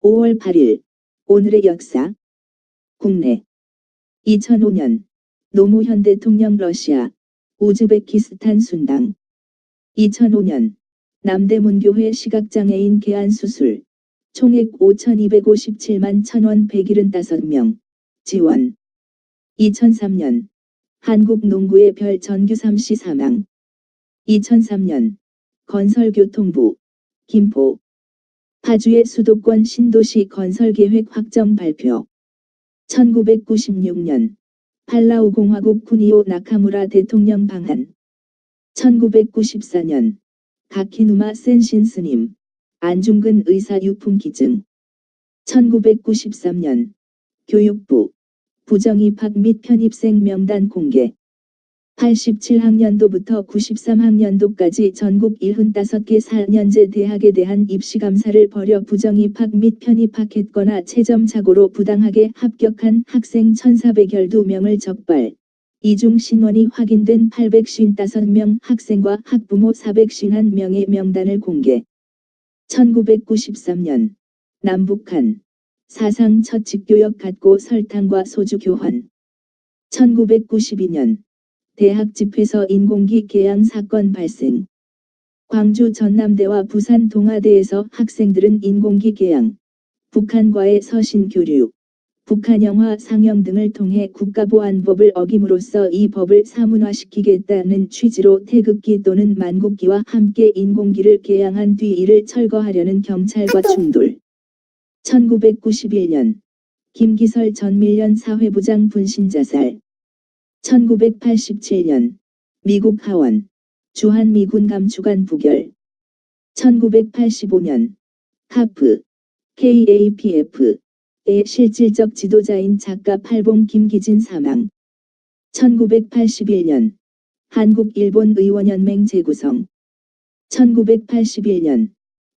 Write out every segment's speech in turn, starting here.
5월 8일 오늘의 역사 국내 2005년 노무현 대통령 러시아 우즈베키스탄 순당 2005년 남대문교회 시각장애인 개안 수술 총액 5,257만 1,000원 175명 지원 2003년 한국 농구의 별 전규삼 씨 사망 2003년 건설교통부 김포 파주의 수도권 신도시 건설계획 확정 발표 1996년 팔라우 공화국 쿠니오 나카무라 대통령 방한 1994년 가키누마 센신 스님 안중근 의사 유품 기증 1993년 교육부 부정입학 및 편입생 명단 공개 87학년도부터 93학년도까지 전국 75개 4년제 대학에 대한 입시감사를 벌여 부정입학 및 편입학했거나 채점착오로 부당하게 합격한 학생 1,412명을 적발. 이 중 신원이 확인된 855명 학생과 학부모 451명의 명단을 공개. 1993년 남북한 사상 첫 직교역 갖고 설탕과 소주 교환. 1992년 대학 집회서 인공기 개양 사건 발생. 광주 전남대와 부산 동아대에서 학생들은 인공기 개양, 북한과의 서신 교류, 북한 영화 상영 등을 통해 국가보안법을 어김으로써 이 법을 사문화시키겠다는 취지로 태극기 또는 만국기와 함께 인공기를 개양한 뒤 이를 철거하려는 경찰과 충돌. 1991년 김기설 전 밀련 사회부장 분신자살. 1987년 미국 하원 주한미군 감축안 부결. 1985년 카프 KAPF의 실질적 지도자인 작가 팔봉 김기진 사망. 1981년 한국-일본-의원연맹 재구성. 1981년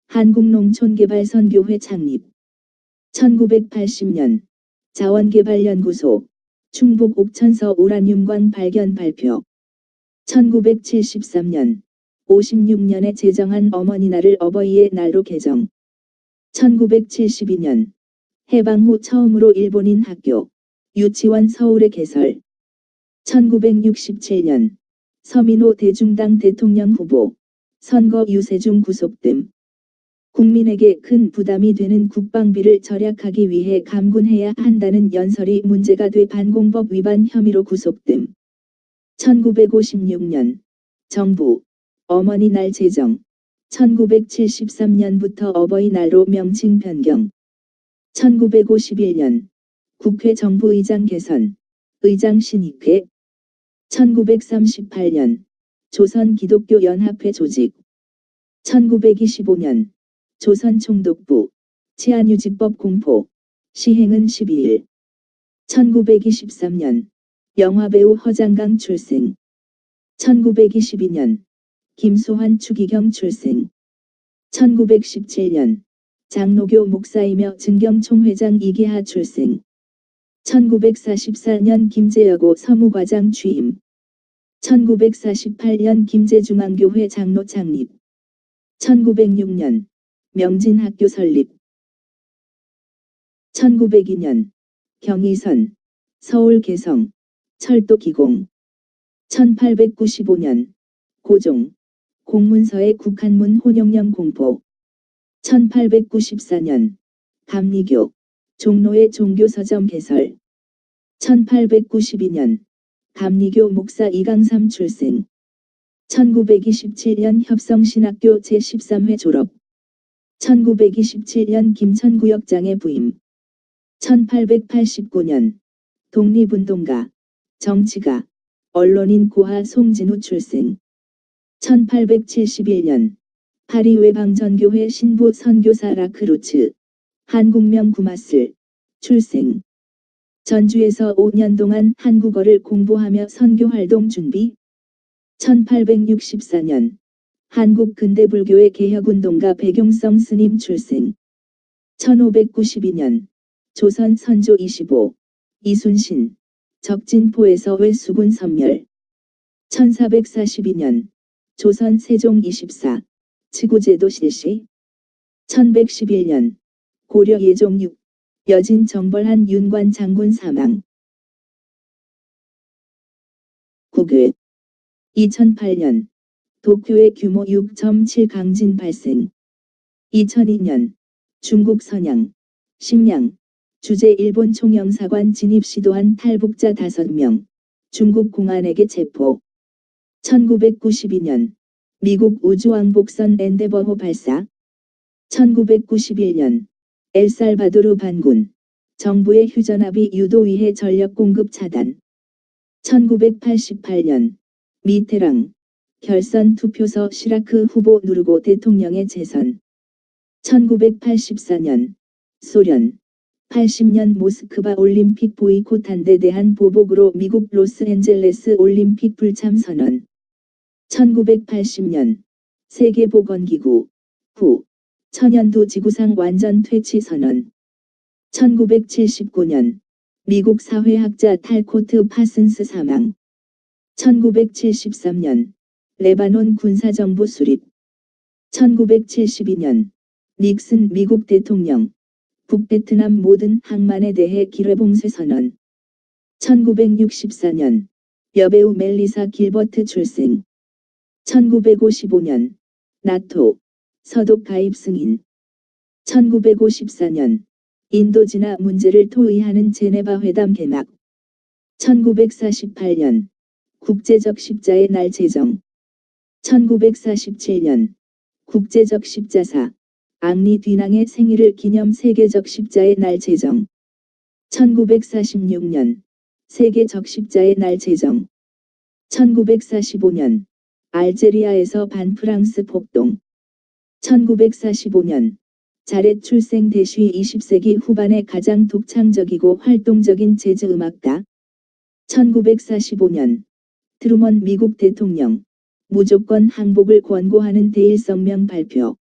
한국농촌개발선교회 창립. 1980년 자원개발연구소 충북 옥천서 우라늄광 발견 발표. 1973년 56년에 제정한 어머니날을 어버이의 날로 개정. 1972년 해방 후 처음으로 일본인 학교, 유치원 서울에 개설. 1967년 서민호 대중당 대통령 후보, 선거 유세중 구속됨. 국민에게 큰 부담이 되는 국방비를 절약하기 위해 감군해야 한다는 연설이 문제가 돼 반공법 위반 혐의로 구속됨. 1956년 정부 어머니날 제정. 1973년부터 어버이날로 명칭 변경. 1951년 국회 정부의장 개선, 의장 신입회. 1938년 조선기독교연합회 조직. 1925년 조선총독부 치안유지법 공포, 시행은 12일. 1923년 영화배우 허장강 출생. 1922년 김소환 추기경 출생. 1917년 장로교 목사이며 증경총회장 이계하 출생. 1944년 김제여고 서무과장 취임. 1948년 김제중앙교회 장로 창립. 1906년 명진학교 설립. 1902년 경의선, 서울 개성, 철도 기공. 1895년 고종, 공문서의 국한문 혼용령 공포. 1894년 감리교, 종로의 종교서점 개설. 1892년 감리교 목사 이강삼 출생. 1927년 협성신학교 제13회 졸업. 1927년 김천구역장에 부임. 1889년 독립운동가, 정치가, 언론인 고하 송진우 출생. 1871년 파리 외방전교회 신부 선교사 라크루츠, 한국명 구마슬, 출생. 전주에서 5년 동안 한국어를 공부하며 선교활동 준비. 1864년 한국 근대불교의 개혁운동가 백용성 스님 출생. 1592년 조선 선조 25, 이순신, 적진포에서 외수군 섬멸. 1442년 조선 세종 24, 치구제도 실시. 1111년 고려 예종 6. 여진 정벌한 윤관 장군 사망. 국외 2008년 도쿄의 규모 6.7 강진 발생. 2002년 중국 선양, 심양, 주재 일본 총영사관 진입 시도한 탈북자 5명, 중국 공안에게 체포. 1992년 미국 우주왕복선 엔데버호 발사. 1991년 엘살바도르 반군, 정부의 휴전합의 유도 위해 전력 공급 차단. 1988년 미테랑, 결선 투표서 시라크 후보 누르고 대통령의 재선. 1984년 소련, 80년 모스크바 올림픽 보이콧한데 대한 보복으로 미국 로스앤젤레스 올림픽 불참 선언. 1980년 세계보건기구 후 천연두 지구상 완전 퇴치 선언. 1979년 미국 사회학자 탈코트 파슨스 사망. 1973년 레바논 군사정부 수립. 1972년 닉슨 미국 대통령, 북베트남 모든 항만에 대해 기뢰봉쇄 선언. 1964년 여배우 멜리사 길버트 출생. 1955년 나토 서독 가입 승인. 1954년 인도진화 문제를 토의하는 제네바 회담 개막. 1948년 국제적 십자의 날 제정. 1947년 국제적 십자사 앙리 뒤낭의 생일을 기념 세계적 십자의 날 제정. 1946년 세계적 십자의 날 제정. 1945년 알제리아에서 반프랑스 폭동. 1945년 자렛 출생 대쉬 20세기 후반의 가장 독창적이고 활동적인 재즈 음악가. 1945년 트루먼 미국 대통령, 무조건 항복을 권고하는 대일성명 발표.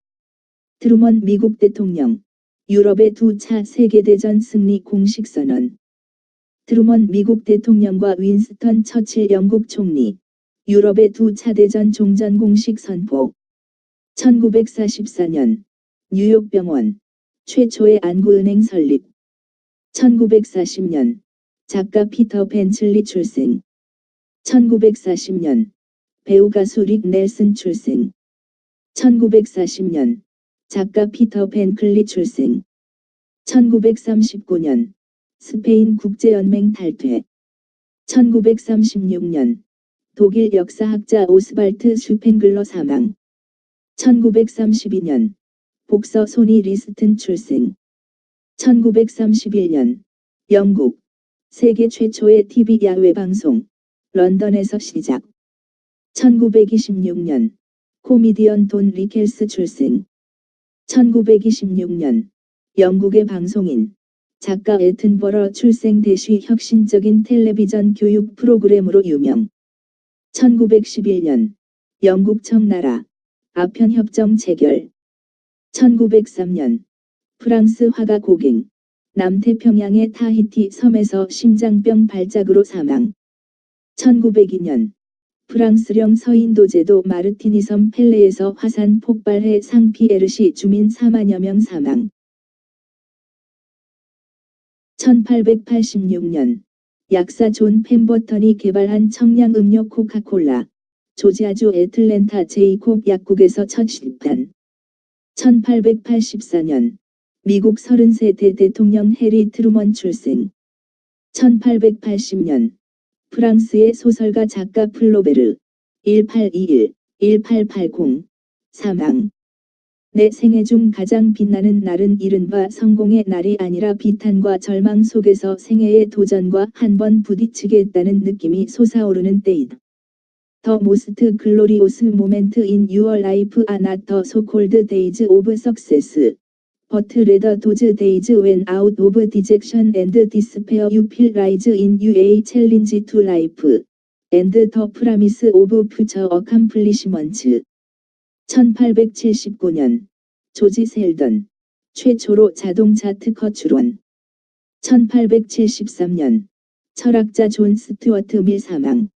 트루먼 미국 대통령, 유럽의 2차 세계대전 승리 공식 선언. 트루먼 미국 대통령과 윈스턴 처칠 영국 총리, 유럽의 2차 대전 종전 공식 선포. 1944년 뉴욕 병원, 최초의 안구은행 설립. 1940년 작가 피터 벤틀리 출생. 1940년 배우 가수 릭 넬슨 출생. 1940년 작가 피터 벤클리 출생. 1939년 스페인 국제연맹 탈퇴. 1936년 독일 역사학자 오스발트 슈펜글러 사망. 1932년 복서 소니 리스튼 출생. 1931년 영국 세계 최초의 TV 야외 방송 런던에서 시작. 1926년 코미디언 돈 리켈스 출생. 1926년 영국의 방송인, 작가 에튼버러 출생 대쉬 혁신적인 텔레비전 교육 프로그램으로 유명. 1911년 영국 청나라 아편협정 체결. 1903년 프랑스 화가 고갱, 남태평양의 타히티 섬에서 심장병 발작으로 사망. 1902년 프랑스령 서인도제도 마르티니 섬 펠레에서 화산 폭발해 상피에르시 주민 4만여 명 사망. 1886년 약사 존 펜버턴이 개발한 청량음료 코카콜라, 조지아주 애틀랜타 제이콥 약국에서 첫 시판. 1884년 미국 33대 대통령 해리 트루먼 출생. 1880년 프랑스의 소설가 작가 플로베르 1821-1880 사망. 내 생애 중 가장 빛나는 날은 이른바 성공의 날이 아니라 비탄과 절망 속에서 생애의 도전과 한 번 부딪히겠다는 느낌이 솟아오르는 때이다. The most glorious moment in your life are not the so-called days of success, but rather those days when out of dejection and despair you feel rise in you a challenge to life, and the promise of future accomplishments. 1879년 조지 셀던, 최초로 자동차 특허 출원. 1873년 철학자 존 스튜어트 밀 사망.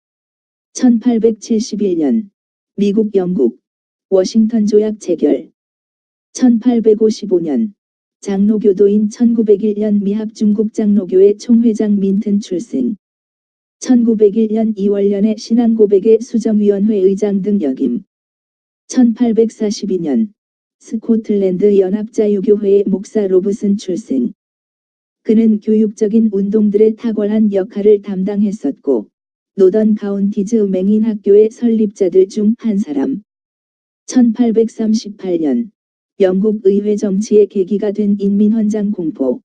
1871년 미국 영국 워싱턴 조약 체결. 1855년 장로교도인 1901년 미합 중국 장로교회 총회장 민튼 출생. 1901년 2월년에 신앙고백의 수정위원회 의장 등 역임. 1842년 스코틀랜드 연합자유교회의 목사 로브슨 출생. 그는 교육적인 운동들의 탁월한 역할을 담당했었고 노던 카운티즈 맹인학교의 설립자들 중 한 사람. 1838년 영국 의회 정치의 계기가 된 인민헌장 공포.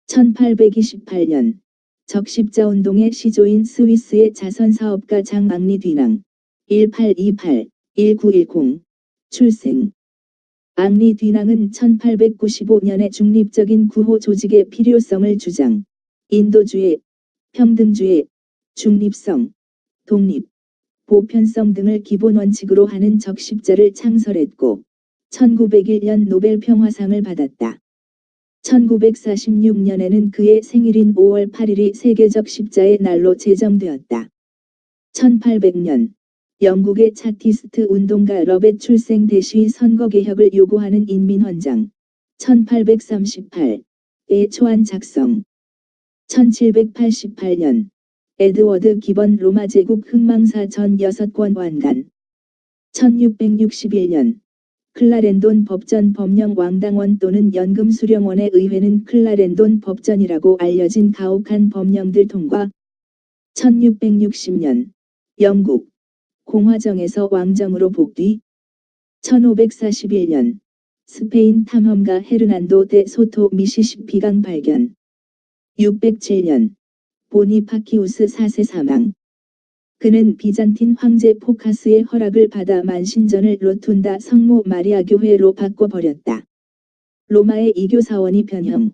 1828년 적십자운동의 시조인 스위스의 자선사업가 장 앙리 뒤낭 1828-1910 출생. 앙리 뒤낭은 1895년에 중립적인 구호 조직의 필요성을 주장, 인도주의, 평등주의, 중립성, 독립, 보편성 등을 기본 원칙으로 하는 적십자를 창설했고 1901년 노벨 평화상을 받았다. 1946년에는 그의 생일인 5월 8일이 세계적 십자의 날로 제정되었다. 1800년 영국의 차티스트 운동가 러벳 출생 대시 선거개혁을 요구하는 인민헌장 1838의 초안 작성. 1788년 에드워드 기번 로마 제국 흥망사 전 6권 완간. 1661년 클라렌돈 법전 법령 왕당원 또는 연금수령원의 의회는 클라렌돈 법전이라고 알려진 가혹한 법령들 통과. 1660년 영국 공화정에서 왕정으로 복귀. 1541년 스페인 탐험가 헤르난도 데 소토 미시시피강 발견. 607년 보니파키우스 4세 사망. 그는 비잔틴 황제 포카스의 허락을 받아 만신전을 로툰다 성모 마리아 교회로 바꿔버렸다. 로마의 이교사원이 변형.